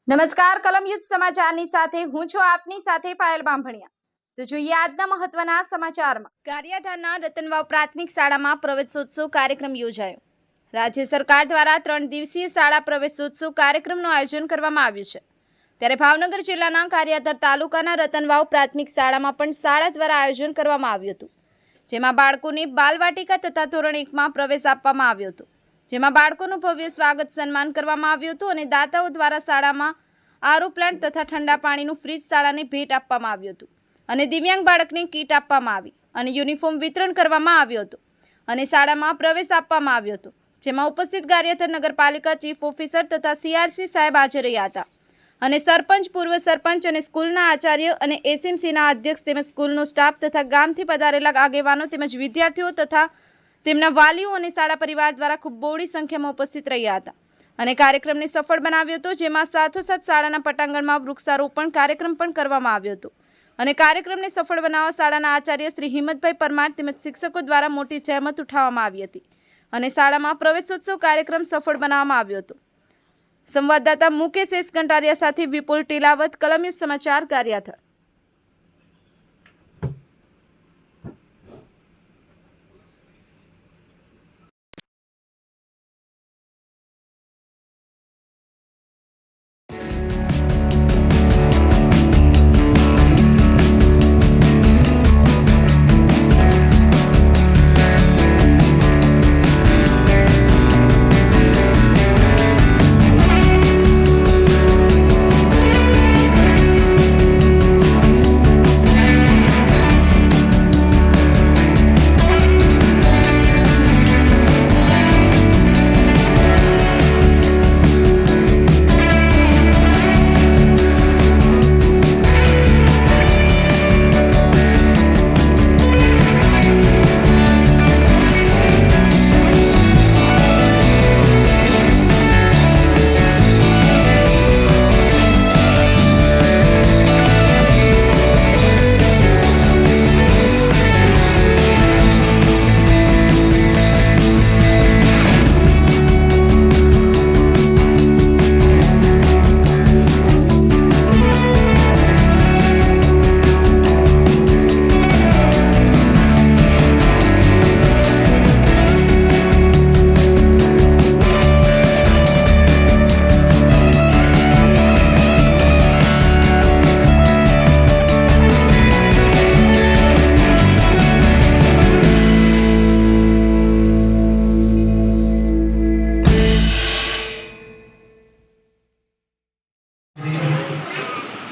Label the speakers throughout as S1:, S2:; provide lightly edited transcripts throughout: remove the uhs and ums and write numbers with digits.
S1: નમસ્કાર કલમ યુદ્ધ સમાચારની સાથે હું છું આપની સાથે પાયલ બાંભણિયા। તો જોઈએ આજના મહત્વના સમાચારમાં। ગારિયાધારના રતનવાવ પ્રાથમિક શાળામાં પ્રવેશોત્સવ કાર્યક્રમ યોજાયો। રાજ્ય સરકાર દ્વારા 3 દિવસીય શાળા પ્રવેશોત્સવ કાર્યક્રમનું આયોજન કરવામાં આવ્યું છે। ત્યારે ભાવનગર જિલ્લાના ગારિયાધાર તાલુકાના રતનવાવ પ્રાથમિક શાળામાં પણ શાળા દ્વારા આયોજન કરવામાં આવ્યું હતું, જેમાં બાળકોને બાલવાટિકા તથા ધોરણ 1માં પ્રવેશ આપવામાં આવ્યો હતો, જેમાં બાળકોનું ભવ્ય સ્વાગત સન્માન કરવામાં આવ્યું હતું અને દાતાઓ દ્વારા શાળામાં આરો પ્લાન્ટ તથા ઠંડા પાણીનું ફ્રીજ શાળાને ભેટ આપવામાં આવ્યું હતું અને દિવ્યાંગ બાળકને કીટ આપવામાં આવી અને યુનિફોર્મ વિતરણ કરવામાં આવ્યું હતું અને શાળામાં પ્રવેશ આપવામાં આવ્યો હતો, જેમાં ઉપસ્થિત ગારિયાધાર નગરપાલિકા ચીફ ઓફિસર તથા CRC સાહેબ હાજર રહ્યા હતા અને સરપંચ, પૂર્વ સરપંચ અને સ્કૂલના આચાર્ય અને SMCના અધ્યક્ષ તેમજ સ્કૂલનો સ્ટાફ તથા ગામથી પધારેલા આગેવાનો તેમજ વિદ્યાર્થીઓ તથા તેમના વાલીઓ અને શાળા પરિવાર દ્વારા ખૂબ બહોળી સંખ્યામાં ઉપસ્થિત રહ્યા હતા અને કાર્યક્રમને સફળ બનાવ્યો હતો, જેમાં સાથોસાથ શાળાના પટાંગણમાં વૃક્ષારોપણ કાર્યક્રમ પણ કરવામાં આવ્યો હતો અને કાર્યક્રમને સફળ બનાવવા શાળાના આચાર્ય શ્રી હિંમતભાઈ પરમાર તેમજ શિક્ષકો દ્વારા મોટી જહેમત ઉઠાવવામાં આવી હતી અને શાળામાં પ્રવેશોત્સવ કાર્યક્રમ સફળ બનાવવામાં આવ્યો હતો। સંવાદદાતા મુકેશ એસ કંટારિયા સાથે વિપુલ ટીલાવત, કલમ યુદ્ધ સમાચાર, ગારિયાધાર।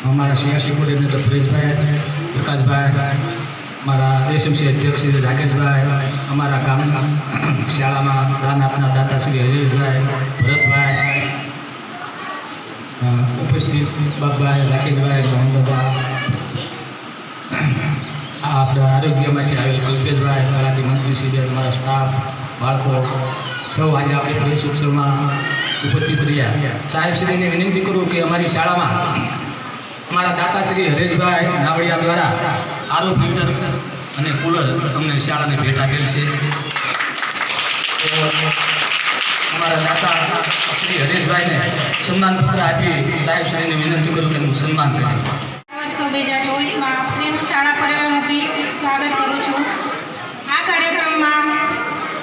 S2: हमारा CRC कोऑर्डिनेटर सुरेशभाई, प्रकाशभाई, हमारा SMC अध्यक्ष श्री राकेशभाई, हमारा गाम शाळाમાં દાન આપનાર દાતા શ્રી હરેશભાઈ, ભરતભાઈ, ઉપસ્થિત બાપભાઈ, રાકેશભાઈ, મોહનભાઈ, આપણા આરોગ્યમાંથી આવેલ કલ્પેશભાઈ, તલાટી મંત્રી શ્રી, અમારા સ્ટાફ, બાળકો સૌ આજે આપણે પ્રવેશોત્સવમાં ઉપસ્થિત રહ્યા। સાહેબશ્રીને વિનંતી કરું કે અમારી શાળામાં हमारा दाता श्री हरेशभाई नावड़िया द्वारा आरो फिल्टर અને कूलर अमने शाला ने भेट आपेल है। हमारा दाता श्री हरेशभाई ने सम्मान पत्र आपी साहेब श्री ने विनंती करूँ कि सम्मान करें।
S3: 2024 में श्रीનું શાળા પરિવારમાંથી સ્વાગત કરું છું। આ કાર્યક્રમમાં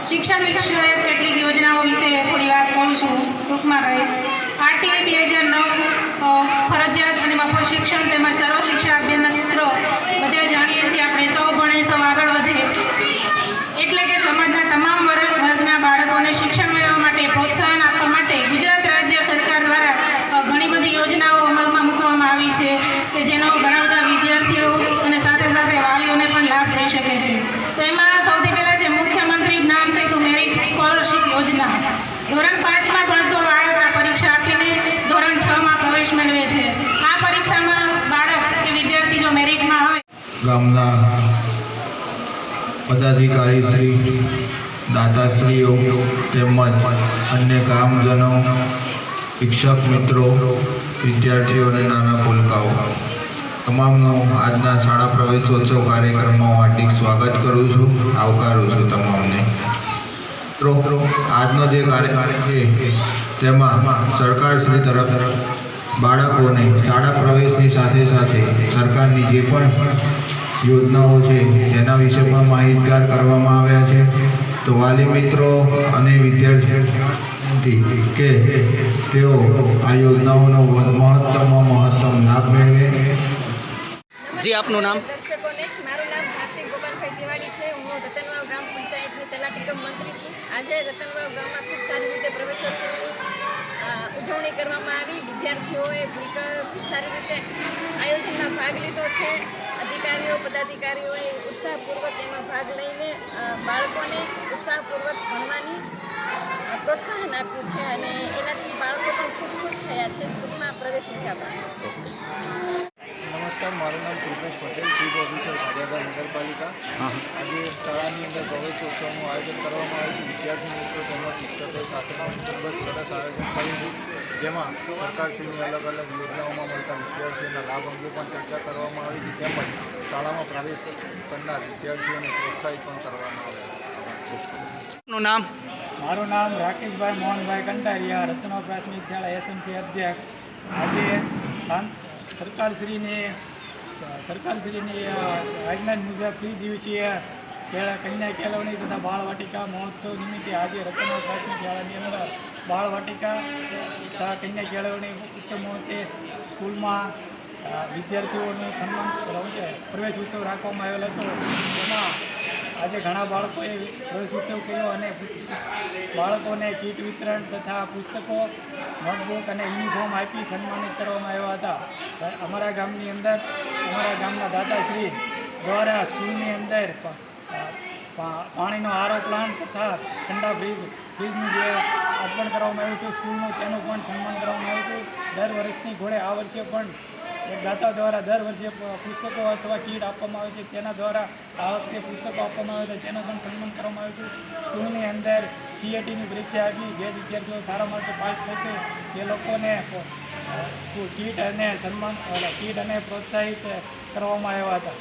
S3: શિક્ષણ વિષયક કેટલીક યોજનાઓ વિશે થોડી વાત કરું છું, ટૂંકમાં કહીશ। RTA 2009 ફરજિયાત અને મફત શિક્ષણ તેમજ સર્વ શિક્ષા અભિયાનના સૂત્રો બધા જાણીએ છીએ આપણે, સૌ ભણે સૌ આગળ વધે, એટલે કે સમાજના તમામ વર્ગના બાળકોને શિક્ષણ મેળવવા માટે પ્રોત્સાહન આપવા માટે ગુજરાત રાજ્ય સરકાર દ્વારા ઘણી બધી યોજનાઓ અમલમાં મૂકવામાં આવી છે કે જેનો ઘણા બધા વિદ્યાર્થીઓ અને સાથે સાથે વાલીઓને પણ લાભ થઈ શકે છે। તો એમાં સૌથી પહેલાં છે મુખ્યમંત્રી જ્ઞાન સેતુ મેરિટ સ્કોલરશીપ યોજના। ધોરણ 5માં ભણતો બાળક આ પરીક્ષા આપીને ધોરણ 6માં પ્રવેશ મેળવે છે। આ પરીક્ષામાં બાળક કે વિદ્યાર્થી જો મેરિટમાં આવે,
S4: ગામના પદાધિકારી શ્રી, દાતાશ્રીઓ તેમજ અન્ય ગામજનો, શિક્ષક મિત્રો, વિદ્યાર્થીઓ અને નાના ભૂલકાઓ તમામનો આજના શાળા પ્રવેશોત્સવ કાર્યક્રમમાં હાર્દિક સ્વાગત કરું છું, આવકારું છું તમામને। આજનો જે કાર્યક્રમ છે તેમાં સરકારશ્રી તરફ બાળકોને શાળા પ્રવેશની સાથે સાથે સરકારની જે પણ યોજનાઓ છે તેના વિશે પણ માહિતગાર કરવામાં આવ્યા છે. તો વાલી મિત્રો અને વિદ્યાર્થીઓ કે તેઓ આ યોજનાઓનો મહત્તમ લાભ મેળવે.
S5: જી, આપનું નામ?
S6: દર્શકોને મારું નામ ભારતી ગોપાલભાઈ દિવાળી છે. હું રતનવાવ ગ્રામ પંચાયતની તલાટી કમ મંત્રી છું. આજે રતનવાવ ગામમાં ખૂબ સારી રીતે પ્રવેશોત્સવની ઉજવણી કરવામાં આવી. વિદ્યાર્થીઓએ ખૂબ સારી રીતે આયોજનમાં ભાગ લીધો છે. અધિકારીઓ પદાધિકારીઓએ ઉત્સાહપૂર્વક એમાં ભાગ લઈને બાળકોને ઉત્સાહપૂર્વક ભણવાની પ્રોત્સાહન આપ્યું છે અને એનાથી બાળકો પણ ખૂબ ખુશ થયા છે સ્કૂલમાં પ્રવેશ લીધા બાદ.
S7: નમસ્કાર, મારું નામ કૃપેશ પટેલ, ચીફ ઓફિસર ગારિયાધાર નગરપાલિકા. આજે શાળાની અંદર પ્રવેશોત્સવનું આયોજન કરવામાં આવ્યું. વિદ્યાર્થી મિત્રો તેમજ શિક્ષકો સાથે ખૂબ જ સરસ આયોજન કર્યું હતું, જેમાં સરકારશ્રીની અલગ અલગ યોજનાઓમાં મળતા વિદ્યાર્થીઓના લાભ અંગે પણ ચર્ચા કરવામાં આવી, તેમજ શાળામાં પ્રવેશ કરનાર વિદ્યાર્થીઓને પ્રોત્સાહિત પણ કરવામાં આવ્યા.
S5: આપનું નામ?
S8: મારું નામ રાકેશભાઈ મોહનભાઈ કંટારિયા, રતનવાવ પ્રાથમિક શાળા એસએમસી અધ્યક્ષ. આજે સરકારશ્રીની આજ્ઞા મુજબ ત્રિદિવસીય કન્યા કેળવણી તથા બાળવાટિકા મહોત્સવ નિમિત્તે આજે રતનવાવ પ્રાથમિક શાળાની અંદર બાળવાટિકા તથા કન્યા કેળવણી ઉચ્ચ મહોત્સવે સ્કૂલમાં વિદ્યાર્થીઓનું સન્માન પ્રવેશ ઉત્સવ રાખવામાં આવેલો હતો. એમાં આજે ઘણા બાળકોએ પ્રવેશ ઉત્સવ કર્યો અને બાળકોને કીટ વિતરણ તથા પુસ્તકો, નોટબુક અને યુનિફોર્મ આપી સન્માનિત કરવામાં આવ્યા હતા. અમારા ગામની અંદર અમારા ગામના દાદાશ્રી દ્વારા સ્કૂલની અંદર પાણીનો આરો પ્લાન્ટ તથા ઠંડા ફ્રીજનું જે અર્પણ કરવામાં આવ્યું હતું સ્કૂલનું, તેનું પણ સન્માન કરવામાં આવ્યું હતું. દર વર્ષની ઘોડે આ વર્ષે પણ એક દાતા દ્વારા દર વર્ષે પુસ્તકો અથવા કીટ આપવામાં આવે છે, તેના દ્વારા આ વખતે પુસ્તકો આપવામાં આવે છે, તેનું પણ સન્માન કરવામાં આવ્યું હતું. સ્કૂલની અંદર CATની પરીક્ષા આપી જે વિદ્યાર્થીઓ સારા માર્કે પાસ થશે તે લોકોને કીટ અને પ્રોત્સાહિત કરવામાં આવ્યા હતા.